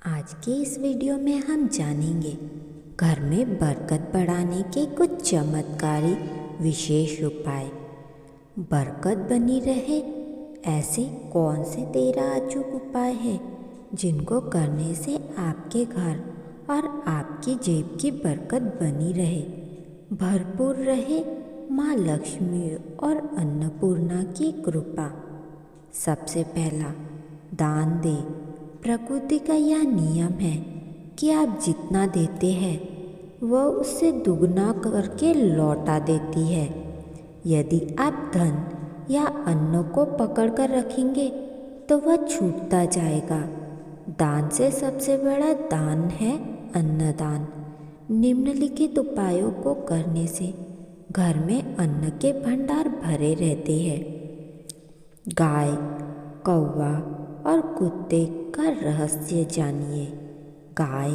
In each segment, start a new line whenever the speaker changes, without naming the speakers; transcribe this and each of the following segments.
आज के इस वीडियो में हम जानेंगे घर में बरकत बढ़ाने के कुछ चमत्कारी विशेष उपाय। बरकत बनी रहे ऐसे कौन से 13 अचूक उपाय हैं जिनको करने से आपके घर और आपकी जेब की बरकत बनी रहे, भरपूर रहे माँ लक्ष्मी और अन्नपूर्णा की कृपा। सबसे पहला, दान दे। प्रकृति का यह नियम है कि आप जितना देते हैं वह उससे दुगना करके लौटा देती है। यदि आप धन या अन्न को पकड़ कर रखेंगे तो वह छूटता जाएगा। दान से सबसे बड़ा दान है अन्नदान। निम्नलिखित उपायों को करने से घर में अन्न के भंडार भरे रहते हैं। गाय, कौवा और कुत्ते का रहस्य जानिए। गाय,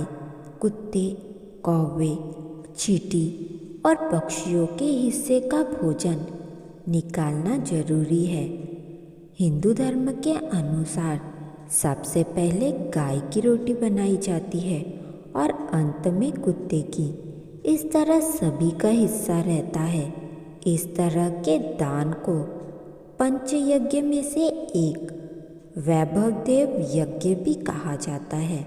कुत्ते, कौवे, चींटी और पक्षियों के हिस्से का भोजन निकालना जरूरी है। हिंदू धर्म के अनुसार सबसे पहले गाय की रोटी बनाई जाती है और अंत में कुत्ते की। इस तरह सभी का हिस्सा रहता है। इस तरह के दान को पंचयज्ञ में से एक वैभवदेव यज्ञ भी कहा जाता है।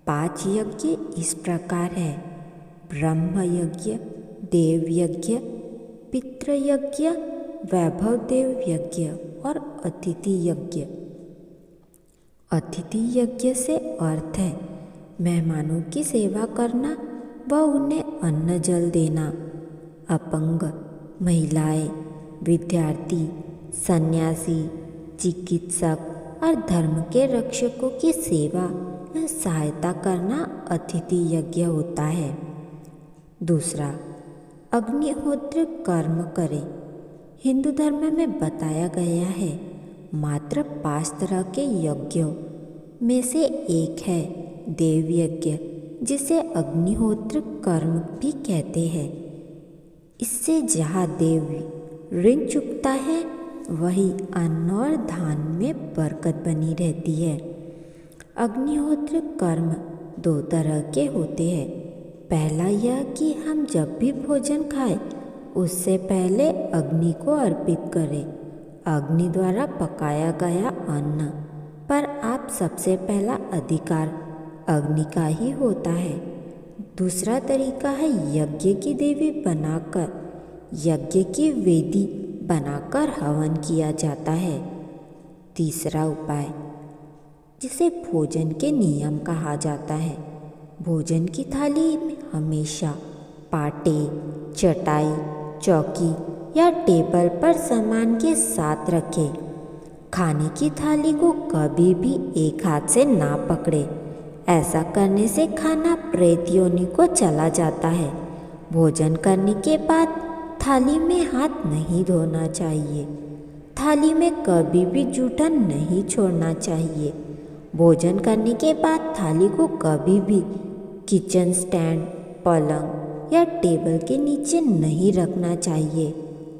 5 यज्ञ इस प्रकार है: ब्रह्म यज्ञ, देव यज्ञ, पितृयज्ञ, वैभवदेव यज्ञ और अतिथि यज्ञ। अतिथि यज्ञ से अर्थ है मेहमानों की सेवा करना व उन्हें अन्न जल देना। अपंग, महिलाएं, विद्यार्थी, सन्यासी, चिकित्सक और धर्म के रक्षकों की सेवा या सहायता करना अतिथि यज्ञ होता है। दूसरा, अग्निहोत्र कर्म करें। हिंदू धर्म में बताया गया है मात्र 5 तरह के यज्ञों में से एक है देव यज्ञ, जिसे अग्निहोत्र कर्म भी कहते हैं। इससे जहाँ देव ऋण चुकता है वही अन्न और धान में बरकत बनी रहती है। अग्निहोत्र कर्म 2 तरह के होते हैं। पहला यह कि हम जब भी भोजन खाएं उससे पहले अग्नि को अर्पित करें। अग्नि द्वारा पकाया गया अन्न पर आप सबसे पहला अधिकार अग्नि का ही होता है। दूसरा तरीका है यज्ञ की देवी बनाकर यज्ञ की वेदी बनाकर हवन किया जाता है। तीसरा उपाय, जिसे भोजन के नियम कहा जाता है। भोजन की थाली में हमेशा पाटे, चटाई, चौकी या टेबल पर सामान के साथ रखें। खाने की थाली को कभी भी एक हाथ से ना पकड़े। ऐसा करने से खाना प्रेत योनि को चला जाता है। भोजन करने के बाद थाली में हाथ नहीं धोना चाहिए। थाली में कभी भी जूठन नहीं छोड़ना चाहिए। भोजन करने के बाद थाली को कभी भी किचन स्टैंड, पलंग या टेबल के नीचे नहीं रखना चाहिए।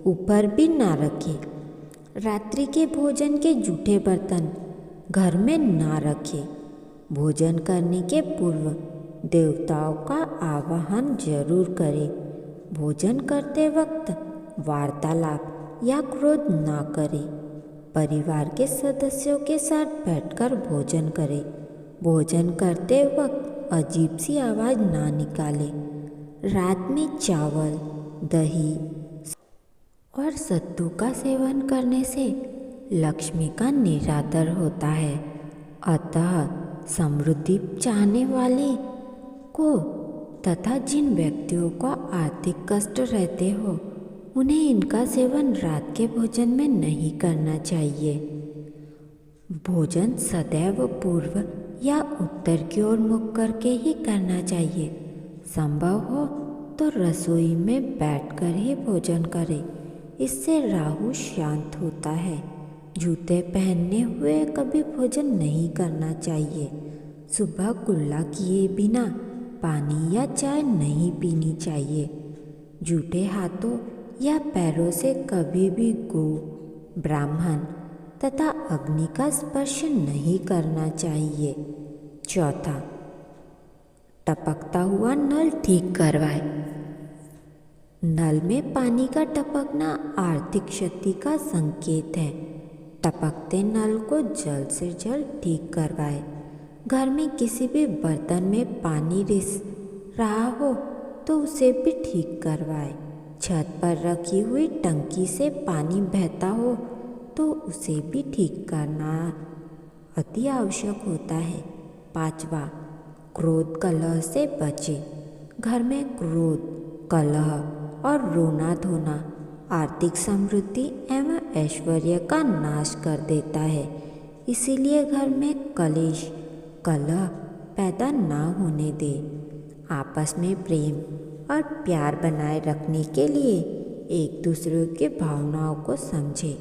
ऊपर भी ना रखें। रात्रि के भोजन के जूठे बर्तन घर में ना रखें। भोजन करने के पूर्व देवताओं का आवाहन जरूर करें। भोजन करते वक्त वार्तालाप या क्रोध ना करें। परिवार के सदस्यों के साथ बैठकर भोजन करें। भोजन करते वक्त अजीब सी आवाज़ ना निकालें। रात में चावल, दही और सत्तू का सेवन करने से लक्ष्मी का निरादर होता है। अतः समृद्धि चाहने वाले को तथा जिन व्यक्तियों को आर्थिक कष्ट रहते हो उन्हें इनका सेवन रात के भोजन में नहीं करना चाहिए। भोजन सदैव पूर्व या उत्तर की ओर मुख करके ही करना चाहिए। संभव हो तो रसोई में बैठकर ही भोजन करें। इससे राहु शांत होता है। जूते पहने हुए कभी भोजन नहीं करना चाहिए। सुबह कुल्ला किए बिना पानी या चाय नहीं पीनी चाहिए। जूठे हाथों या पैरों से कभी भी गौ, ब्राह्मण तथा अग्नि का स्पर्श नहीं करना चाहिए। चौथा, टपकता हुआ नल ठीक करवाए। नल में पानी का टपकना आर्थिक क्षति का संकेत है। टपकते नल को जल्द से जल्द ठीक करवाए। घर में किसी भी बर्तन में पानी रिस रहा हो तो उसे भी ठीक करवाए। छत पर रखी हुई टंकी से पानी बहता हो तो उसे भी ठीक करना अति आवश्यक होता है। पांचवा, क्रोध कलह से बचे। घर में क्रोध, कलह और रोना धोना आर्थिक समृद्धि एवं ऐश्वर्य का नाश कर देता है। इसीलिए घर में कलेश, कलह पैदा ना होने दे। आपस में प्रेम और प्यार बनाए रखने के लिए एक दूसरे की भावनाओं को समझे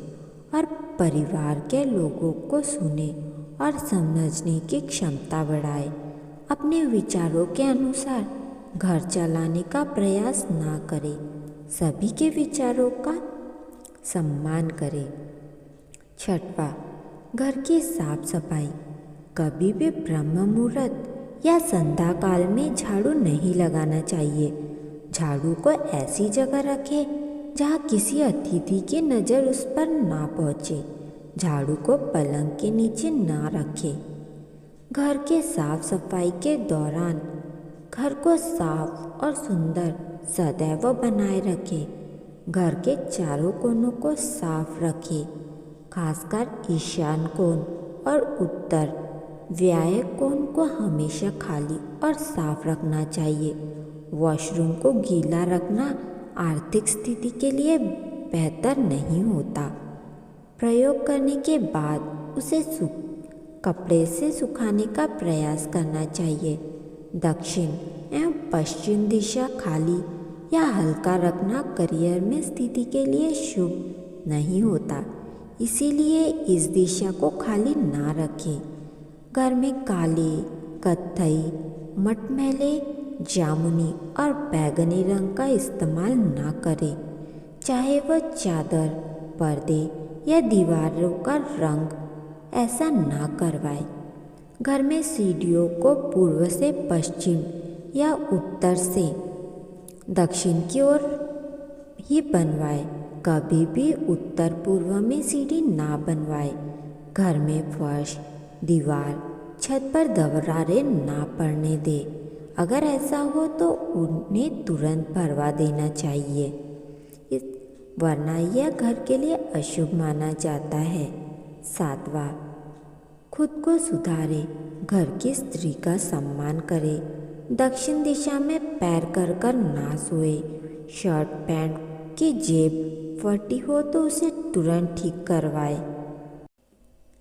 और परिवार के लोगों को सुने और समझने की क्षमता बढ़ाए। अपने विचारों के अनुसार घर चलाने का प्रयास ना करे। सभी के विचारों का सम्मान करे। छठवा, घर की साफ सफाई। कभी भी ब्रह्म मुहूर्त या संध्या काल में झाड़ू नहीं लगाना चाहिए। झाड़ू को ऐसी जगह रखें जहाँ किसी अतिथि की नज़र उस पर ना पहुँचे। झाड़ू को पलंग के नीचे ना रखें। घर के साफ सफाई के दौरान घर को साफ और सुंदर सदैव बनाए रखें। घर के चारों कोनों को साफ रखें, खासकर ईशान कोण और उत्तर व्याय कोण को हमेशा खाली और साफ रखना चाहिए। वॉशरूम को गीला रखना आर्थिक स्थिति के लिए बेहतर नहीं होता। प्रयोग करने के बाद उसे कपड़े से सुखाने का प्रयास करना चाहिए। दक्षिण एवं पश्चिम दिशा खाली या हल्का रखना करियर में स्थिति के लिए शुभ नहीं होता। इसीलिए इस दिशा को खाली ना रखें। घर में काले, कत्थई, मटमैले, जामुनी और बैगनी रंग का इस्तेमाल ना करें। चाहे वह चादर, पर्दे या दीवारों का रंग ऐसा ना करवाएं। घर में सीढ़ियों को पूर्व से पश्चिम या उत्तर से दक्षिण की ओर ही बनवाएं। कभी भी उत्तर पूर्व में सीढ़ी ना बनवाएं। घर में फर्श, दीवार, छत पर दरारें ना पड़ने दें। अगर ऐसा हो तो उन्हें तुरंत भरवा देना चाहिए, वरना यह घर के लिए अशुभ माना जाता है। सातवां, खुद को सुधारे। घर की स्त्री का सम्मान करे। दक्षिण दिशा में पैर कर ना सोए। शर्ट पैंट की जेब फटी हो तो उसे तुरंत ठीक करवाए।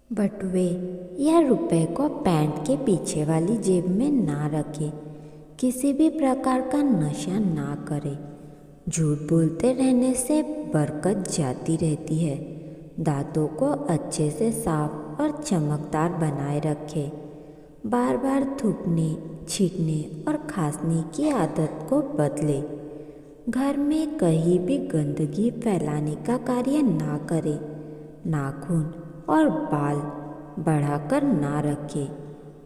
बटुए या रुपए को पैंट के पीछे वाली जेब में ना रखें। किसी भी प्रकार का नशा ना करें। झूठ बोलते रहने से बरकत जाती रहती है। दांतों को अच्छे से साफ और चमकदार बनाए रखें। बार बार थूकने, छींकने और खांसने की आदत को बदलें। घर में कहीं भी गंदगी फैलाने का कार्य ना करें। नाखून और बाल बढ़ाकर ना रखें।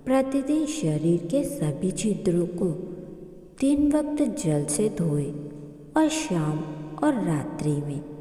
प्रतिदिन शरीर के सभी छिद्रों को 3 वक्त जल से धोएं और शाम और रात्रि में